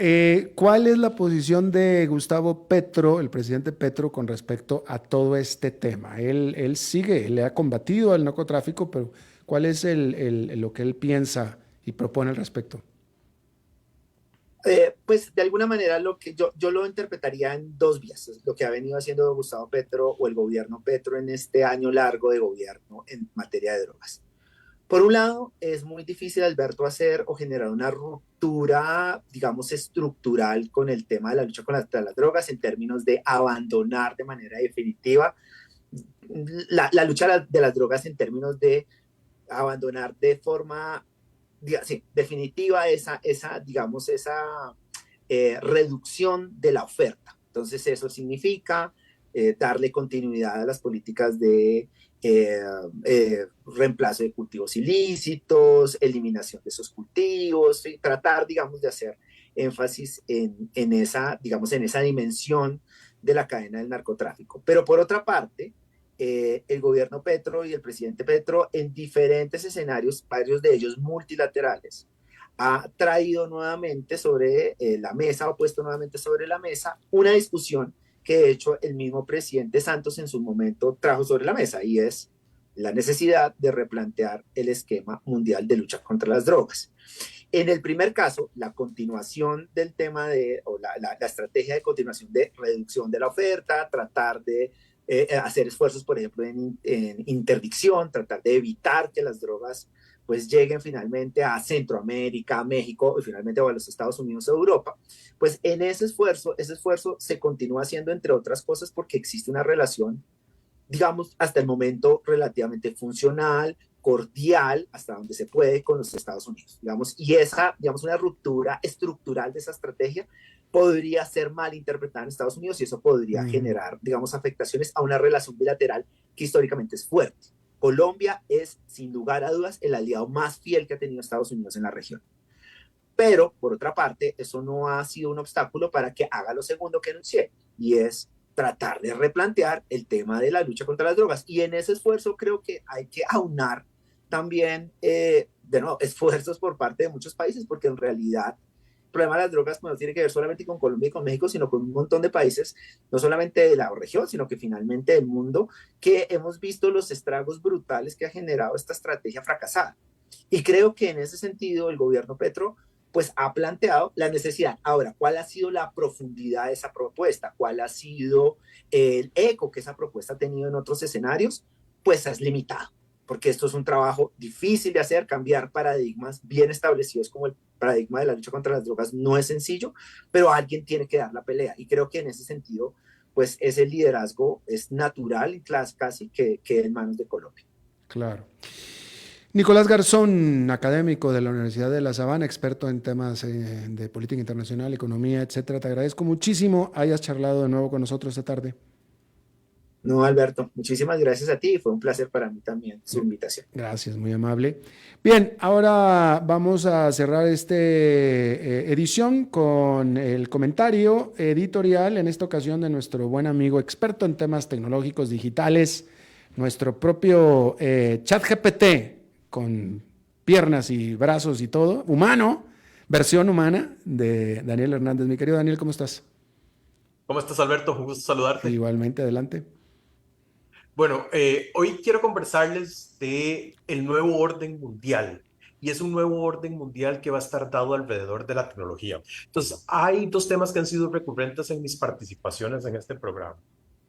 ¿cuál es la posición de Gustavo Petro, el presidente Petro, con respecto a todo este tema? Él le ha combatido al narcotráfico, pero ¿cuál es lo que él piensa y propone al respecto? Pues de alguna manera yo lo interpretaría en dos vías, lo que ha venido haciendo Gustavo Petro o el gobierno Petro en este año largo de gobierno en materia de drogas. Por un lado, es muy difícil, Alberto, hacer o generar una ruptura, digamos, estructural con el tema de la lucha contra las drogas, en términos de abandonar de manera definitiva la lucha de las drogas, en términos de abandonar de forma sí, definitiva digamos, esa reducción de la oferta. Entonces eso significa darle continuidad a las políticas de reemplazo de cultivos ilícitos, eliminación de esos cultivos, y tratar, digamos, de hacer énfasis en esa, digamos, en esa dimensión de la cadena del narcotráfico. Pero por otra parte, el gobierno Petro y el presidente Petro, en diferentes escenarios, varios de ellos multilaterales, ha traído nuevamente sobre la mesa, o puesto nuevamente sobre la mesa, una discusión que de hecho el mismo presidente Santos en su momento trajo sobre la mesa, y es la necesidad de replantear el esquema mundial de lucha contra las drogas. En el primer caso, la continuación del tema o la estrategia de continuación de reducción de la oferta, tratar de hacer esfuerzos, por ejemplo, en interdicción, tratar de evitar que las drogas pues lleguen finalmente a Centroamérica, a México y finalmente a los Estados Unidos o Europa. Pues en ese esfuerzo se continúa haciendo, entre otras cosas, porque existe una relación, digamos, hasta el momento relativamente funcional, cordial, hasta donde se puede, con los Estados Unidos, digamos, y esa, digamos, una ruptura estructural de esa estrategia podría ser mal interpretada en Estados Unidos, y eso podría generar, digamos, afectaciones a una relación bilateral que históricamente es fuerte. Colombia es, sin lugar a dudas, el aliado más fiel que ha tenido Estados Unidos en la región. Pero, por otra parte, eso no ha sido un obstáculo para que haga lo segundo que anuncié, y es tratar de replantear el tema de la lucha contra las drogas. Y en ese esfuerzo creo que hay que aunar también, de nuevo, esfuerzos por parte de muchos países, porque en realidad el problema de las drogas no tiene que ver solamente con Colombia y con México, sino con un montón de países, no solamente de la región, sino que finalmente del mundo, que hemos visto los estragos brutales que ha generado esta estrategia fracasada. Y creo que en ese sentido el gobierno Petro pues ha planteado la necesidad. Ahora, ¿cuál ha sido la profundidad de esa propuesta? ¿Cuál ha sido el eco que esa propuesta ha tenido en otros escenarios? Pues es limitado, porque esto es un trabajo difícil de hacer. Cambiar paradigmas bien establecidos como el paradigma de la lucha contra las drogas no es sencillo, pero alguien tiene que dar la pelea, y creo que en ese sentido pues ese liderazgo es natural, casi que en manos de Colombia. Claro. Nicolás Garzón, académico de la Universidad de La Sabana, experto en temas de política internacional, economía, etcétera. Te agradezco muchísimo hayas charlado de nuevo con nosotros esta tarde. No, Alberto, muchísimas gracias a ti. Fue un placer para mí también su invitación. Gracias, muy amable. Bien, ahora vamos a cerrar esta edición con el comentario editorial, en esta ocasión de nuestro buen amigo experto en temas tecnológicos digitales, nuestro propio ChatGPT, con piernas y brazos y todo, humano, versión humana de Daniel Hernández. Mi querido Daniel, ¿cómo estás? ¿Cómo estás, Alberto? Un gusto saludarte. Igualmente, adelante. Bueno, hoy quiero conversarles de el nuevo orden mundial, y es un nuevo orden mundial que va a estar dado alrededor de la tecnología. Entonces, hay dos temas que han sido recurrentes en mis participaciones en este programa.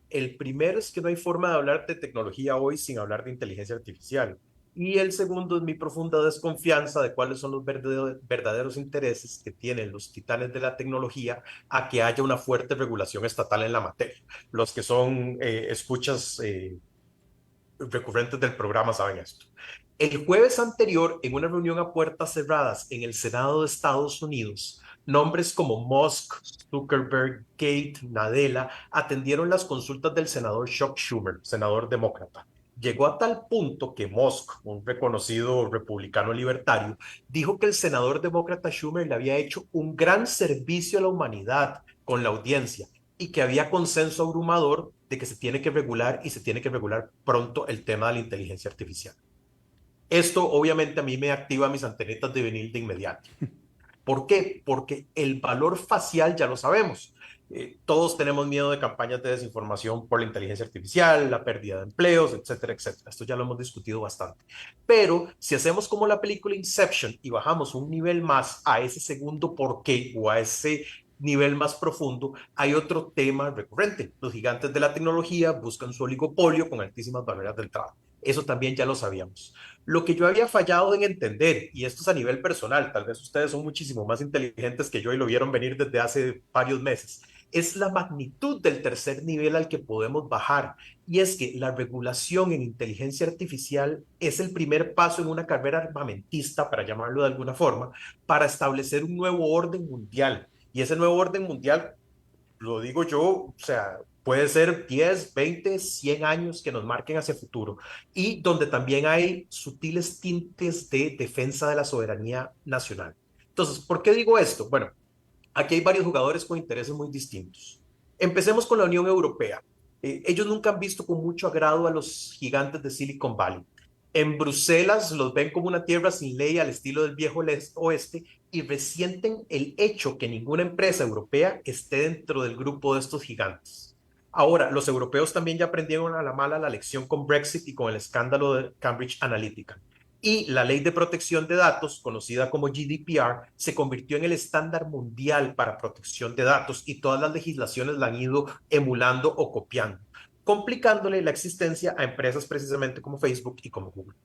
El primero es que no hay forma de hablar de tecnología hoy sin hablar de inteligencia artificial. Y el segundo es mi profunda desconfianza de cuáles son los verdaderos intereses que tienen los titanes de la tecnología a que haya una fuerte regulación estatal en la materia. Los que son escuchas recurrentes del programa saben esto. El jueves anterior, en una reunión a puertas cerradas en el Senado de Estados Unidos, nombres como Musk, Zuckerberg, Gates, Nadella atendieron las consultas del senador Chuck Schumer, senador demócrata. Llegó a tal punto que Musk, un reconocido republicano libertario, dijo que el senador demócrata Schumer le había hecho un gran servicio a la humanidad con la audiencia, y que había consenso abrumador de que se tiene que regular, y se tiene que regular pronto, el tema de la inteligencia artificial. Esto obviamente a mí me activa mis antenitas de vinil de inmediato. ¿Por qué? Porque el valor facial ya lo sabemos. Todos tenemos miedo de campañas de desinformación por la inteligencia artificial, la pérdida de empleos, etcétera, etcétera. Esto ya lo hemos discutido bastante. Pero si hacemos como la película Inception y bajamos un nivel más a ese segundo por qué, o a ese nivel más profundo, hay otro tema recurrente. Los gigantes de la tecnología buscan su oligopolio con altísimas barreras de entrada. Eso también ya lo sabíamos. Lo que yo había fallado en entender, y esto es a nivel personal, tal vez ustedes son muchísimo más inteligentes que yo y lo vieron venir desde hace varios meses, es la magnitud del tercer nivel al que podemos bajar. Y es que la regulación en inteligencia artificial es el primer paso en una carrera armamentista, para llamarlo de alguna forma, para establecer un nuevo orden mundial. Y ese nuevo orden mundial, lo digo yo, o sea, puede ser 10, 20, 100 años que nos marquen hacia el futuro, y donde también hay sutiles tintes de defensa de la soberanía nacional. Entonces, ¿por qué digo esto? Bueno, aquí hay varios jugadores con intereses muy distintos. Empecemos con la Unión Europea. Ellos nunca han visto con mucho agrado a los gigantes de Silicon Valley. En Bruselas los ven como una tierra sin ley al estilo del viejo oeste y resienten el hecho que ninguna empresa europea esté dentro del grupo de estos gigantes. Ahora, los europeos también ya aprendieron a la mala la lección con Brexit y con el escándalo de Cambridge Analytica. Y la ley de protección de datos, conocida como GDPR, se convirtió en el estándar mundial para protección de datos y todas las legislaciones la han ido emulando o copiando, complicándole la existencia a empresas precisamente como Facebook y como Google.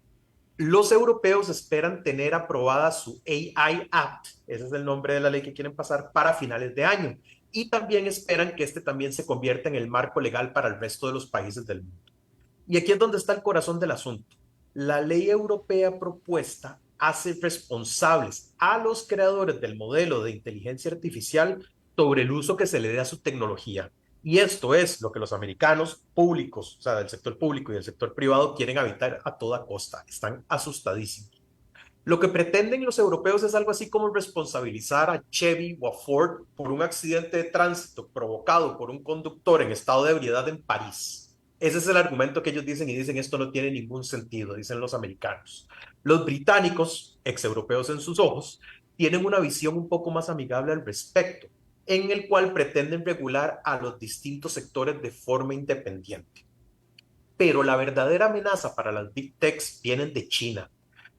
Los europeos esperan tener aprobada su AI Act, ese es el nombre de la ley que quieren pasar, para finales de año. Y también esperan que este también se convierta en el marco legal para el resto de los países del mundo. Y aquí es donde está el corazón del asunto. La ley europea propuesta hace responsables a los creadores del modelo de inteligencia artificial sobre el uso que se le dé a su tecnología. Y esto es lo que los americanos públicos, o sea, del sector público y del sector privado, quieren evitar a toda costa. Están asustadísimos. Lo que pretenden los europeos es algo así como responsabilizar a Chevy o a Ford por un accidente de tránsito provocado por un conductor en estado de ebriedad en París. Ese es el argumento que ellos dicen, y dicen esto no tiene ningún sentido, dicen los americanos. Los británicos, ex-europeos en sus ojos, tienen una visión un poco más amigable al respecto, en el cual pretenden regular a los distintos sectores de forma independiente. Pero la verdadera amenaza para las Big Techs vienen de China,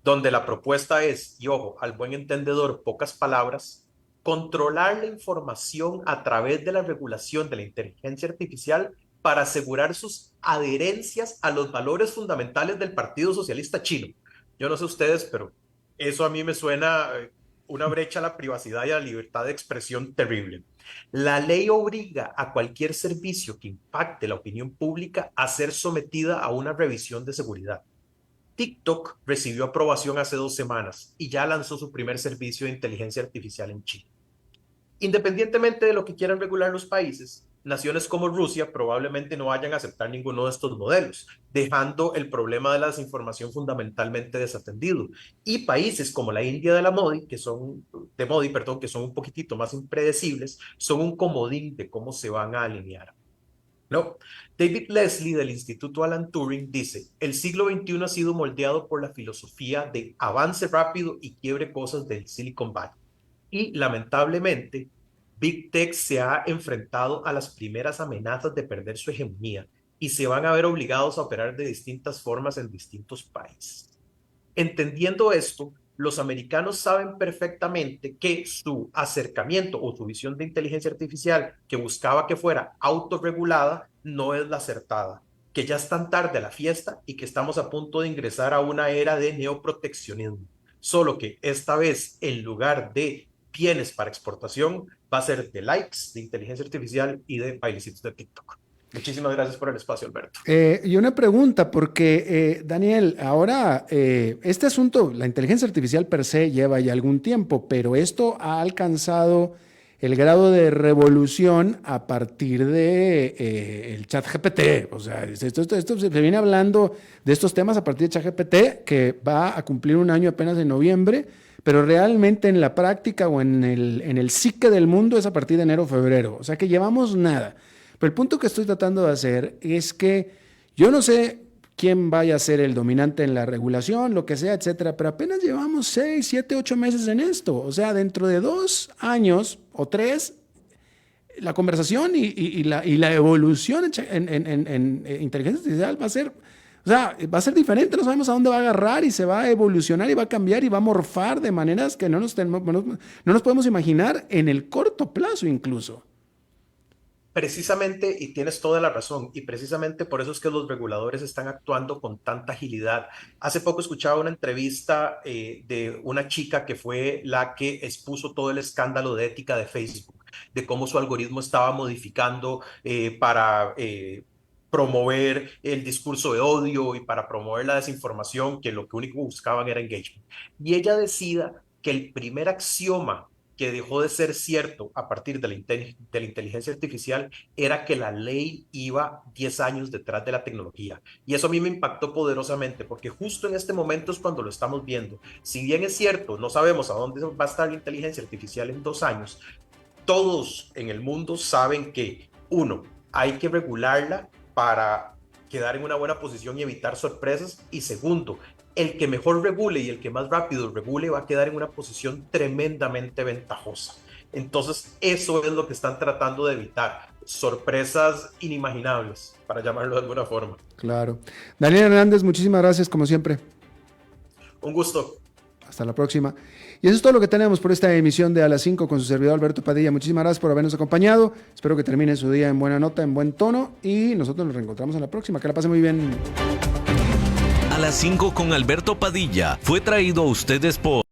donde la propuesta es, y ojo, al buen entendedor, pocas palabras, controlar la información a través de la regulación de la inteligencia artificial para asegurar sus adherencias a los valores fundamentales del Partido Socialista Chino. Yo no sé ustedes, pero eso a mí me suena una brecha a la privacidad y a la libertad de expresión terrible. La ley obliga a cualquier servicio que impacte la opinión pública a ser sometida a una revisión de seguridad. TikTok recibió aprobación hace 2 semanas y ya lanzó su primer servicio de inteligencia artificial en China. Independientemente de lo que quieran regular los países, naciones como Rusia probablemente no vayan a aceptar ninguno de estos modelos, dejando el problema de la desinformación fundamentalmente desatendido. Y países como la India de Modi, que son un poquitito más impredecibles, son un comodín de cómo se van a alinear. No. David Leslie del Instituto Alan Turing dice, el siglo XXI ha sido moldeado por la filosofía de avance rápido y quiebre cosas del Silicon Valley. Y lamentablemente, Big Tech se ha enfrentado a las primeras amenazas de perder su hegemonía y se van a ver obligados a operar de distintas formas en distintos países. Entendiendo esto, los americanos saben perfectamente que su acercamiento o su visión de inteligencia artificial que buscaba que fuera autorregulada no es la acertada, que ya están tarde a la fiesta y que estamos a punto de ingresar a una era de neoproteccionismo. Solo que esta vez, en lugar de bienes para exportación, va a ser de likes, de inteligencia artificial y de bailecitos de TikTok. Muchísimas gracias por el espacio, Alberto. Y una pregunta, porque Daniel, ahora este asunto, la inteligencia artificial per se lleva ya algún tiempo, pero esto ha alcanzado el grado de revolución a partir de el ChatGPT. O sea, esto se viene hablando de estos temas a partir de ChatGPT, que va a cumplir 1 año apenas en noviembre, pero realmente en la práctica o en el psique del mundo es a partir de enero o febrero. O sea que llevamos nada. Pero el punto que estoy tratando de hacer es que yo no sé quién vaya a ser el dominante en la regulación, lo que sea, etcétera, pero apenas llevamos 6, 7, 8 meses en esto. O sea, dentro de 2 años o 3, la conversación y la evolución en inteligencia artificial va a ser diferente. No sabemos a dónde va a agarrar y se va a evolucionar y va a cambiar y va a morfar de maneras que no nos podemos imaginar en el corto plazo incluso. Precisamente, y tienes toda la razón, y precisamente por eso es que los reguladores están actuando con tanta agilidad. Hace poco escuchaba una entrevista de una chica que fue la que expuso todo el escándalo de ética de Facebook. de cómo su algoritmo estaba modificando para promover el discurso de odio y para promover la desinformación, que lo que único buscaban era engagement. Y ella decida que el primer axioma que dejó de ser cierto a partir de la inteligencia artificial era que la ley iba 10 años detrás de la tecnología. Y eso a mí me impactó poderosamente, porque justo en este momento es cuando lo estamos viendo. Si bien es cierto, no sabemos a dónde va a estar la inteligencia artificial en 2 años, todos en el mundo saben que, uno, hay que regularla para quedar en una buena posición y evitar sorpresas, y segundo, el que mejor regule y el que más rápido regule va a quedar en una posición tremendamente ventajosa. Entonces, eso es lo que están tratando de evitar. Sorpresas inimaginables, para llamarlo de alguna forma. Claro. Daniel Hernández, muchísimas gracias, como siempre. Un gusto. Hasta la próxima. Y eso es todo lo que tenemos por esta emisión de A las 5 con su servidor Alberto Padilla. Muchísimas gracias por habernos acompañado. Espero que termine su día en buena nota, en buen tono. Y nosotros nos reencontramos en la próxima. Que la pase muy bien. A las 5 con Alberto Padilla fue traído a ustedes por